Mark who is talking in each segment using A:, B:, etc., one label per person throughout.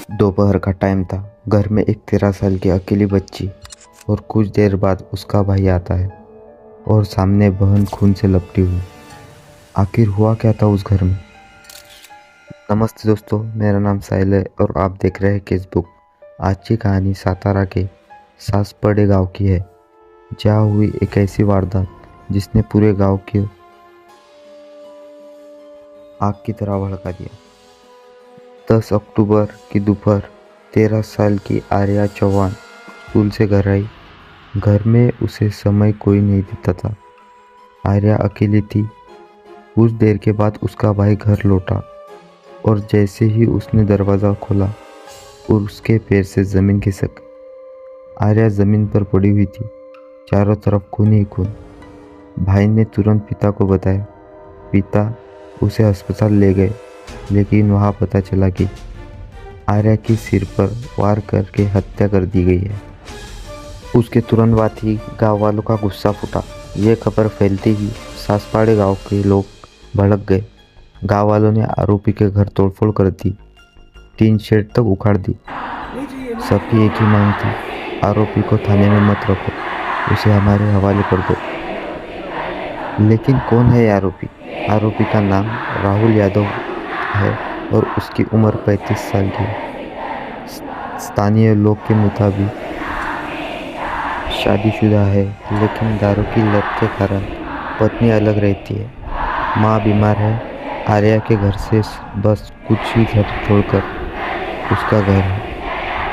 A: दोपहर का टाइम था। घर में एक 13 साल की अकेली बच्ची और कुछ देर बाद उसका भाई आता है और सामने बहन खून से लपटी हुई। आखिर हुआ क्या था उस घर में? नमस्ते दोस्तों, मेरा नाम साहिल है और आप देख रहे हैं केस बुक। आज की कहानी सातारा के सासपड़े गांव की है, जहाँ हुई एक ऐसी वारदात जिसने पूरे गांव की आग की तरह भड़का दिया। 10 अक्टूबर की दोपहर 13 साल की आर्या चौहान स्कूल से घर आई। घर में उसे समय कोई नहीं दिखता था। आर्या अकेली थी। कुछ देर के बाद उसका भाई घर लौटा और जैसे ही उसने दरवाज़ा खोला और उसके पैर से ज़मीन खिसक गई। आर्या ज़मीन पर पड़ी हुई थी, चारों तरफ खून ही खून। भाई ने तुरंत पिता को बताया। पिता उसे अस्पताल ले गए, लेकिन वहाँ पता चला कि आर्या की सिर पर वार करके हत्या कर दी गई है। उसके तुरंत बाद ही गांव वालों का गुस्सा फूटा। ये खबर फैलते ही सासपाड़े गांव के लोग भड़क गए। गांव वालों ने आरोपी के घर तोड़फोड़ कर दी, टीन शेड तक उखाड़ दी। सबकी एक ही मांग थी, आरोपी को थाने में मत रखो, उसे हमारे हवाले कर दो। लेकिन कौन है आरोपी? आरोपी का नाम राहुल यादव है और उसकी उम्र 35 साल की है। स्थानीय लोग के मुताबिक शादीशुदा है, लेकिन दारू की लत के कारण पत्नी अलग रहती है। माँ बीमार है। आर्या के घर से बस कुछ ही घर छोड़कर उसका घर है।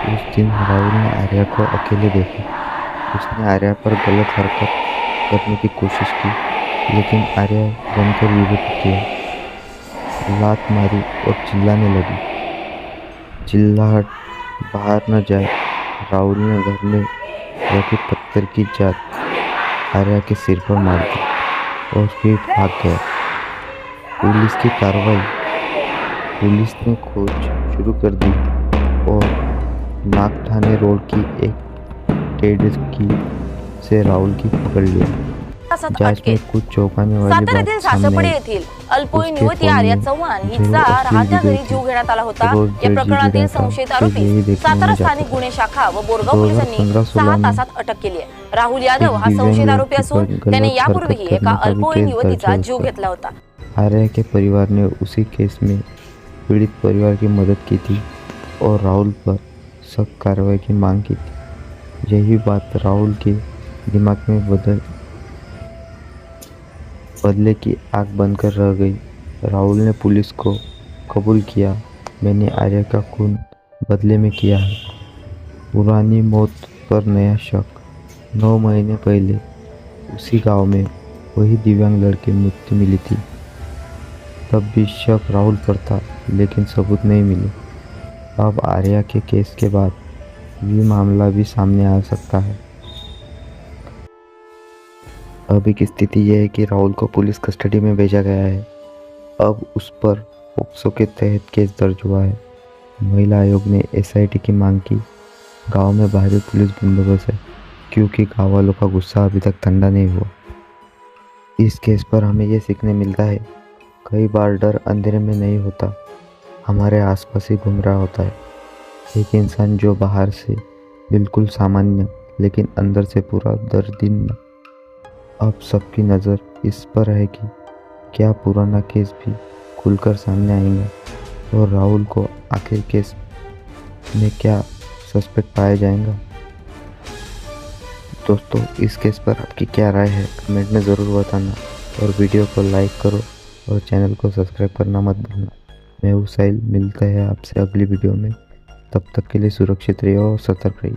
A: उस दिन राहुल ने आर्या को अकेले देखा। उसने आर्या पर गलत हरकत करने की कोशिश की, लेकिन आर्या जमकर विरोध किया, लात मारी और चिल्लाने लगी। चिल्लाहट बाहर न जाए, राहुल ने घर में रखे पत्थर की जात आर्या के सिर पर मार दी और फिर भाग गया। पुलिस की कार्रवाई। पुलिस ने खोज शुरू कर दी और नागठाणे रोड की एक टेडकी से राहुल की पकड़ लिया। जांच में कुछ चौंकाने वाली बात
B: साताऱ्यातील सासपडे येथील अल्पवयीन युवती आर्या चव्हाण हिचा राहत्या घरी जीव घेण्यात आला होता। या प्रकरणातील संशयित आरोपी सातारा स्थानिक गुन्हे शाखा व बोरगाव पोलिसांनी 6 तासात अटक केली आहे। राहुल यादव हा संशयित आरोपी असून त्याने यापूर्वीही एका अल्पवयीन युवतीचा जीव घेतला होता।
A: आर्या के परिवार ने उसी केस में पीड़ित परिवार की मदद की थी और राहुल पर सख्त कार्रवाई की मांग की थी। यही बात राहुल के दिमाग में बदले की आग बनकर रह गई। राहुल ने पुलिस को कबूल किया, मैंने आर्या का खून बदले में किया है। पुरानी मौत पर नया शक। 9 महीने पहले उसी गांव में वही दिव्यांग लड़की मृत्यु मिली थी। तब भी शक राहुल पर था, लेकिन सबूत नहीं मिले। अब आर्या के केस के बाद ये मामला भी सामने आ सकता है। अभी की स्थिति यह है कि राहुल को पुलिस कस्टडी में भेजा गया है। अब उस पर पोक्सो के तहत केस दर्ज हुआ है। महिला आयोग ने एसआईटी की मांग की। गांव में भारी पुलिस बंदोबस्त है, क्योंकि गांव वालों का गुस्सा अभी तक ठंडा नहीं हुआ। इस केस पर हमें यह सीखने मिलता है, कई बार डर अंधेरे में नहीं होता, हमारे आसपास ही घूम रहा होता है। एक इंसान जो बाहर से बिल्कुल सामान्य, लेकिन अंदर से पूरा दर्दीन। अब सबकी नज़र इस पर है कि क्या पुराना केस भी खुलकर सामने आएंगे और राहुल को आखिर केस में क्या सस्पेक्ट पाया जाएगा। दोस्तों, इस केस पर आपकी क्या राय है, कमेंट में ज़रूर बताना और वीडियो को लाइक करो और चैनल को सब्सक्राइब करना मत भूलना। मैं हूं साहिल, मिलता है आपसे अगली वीडियो में। तब तक के लिए सुरक्षित रहिए और सतर्क रहिए।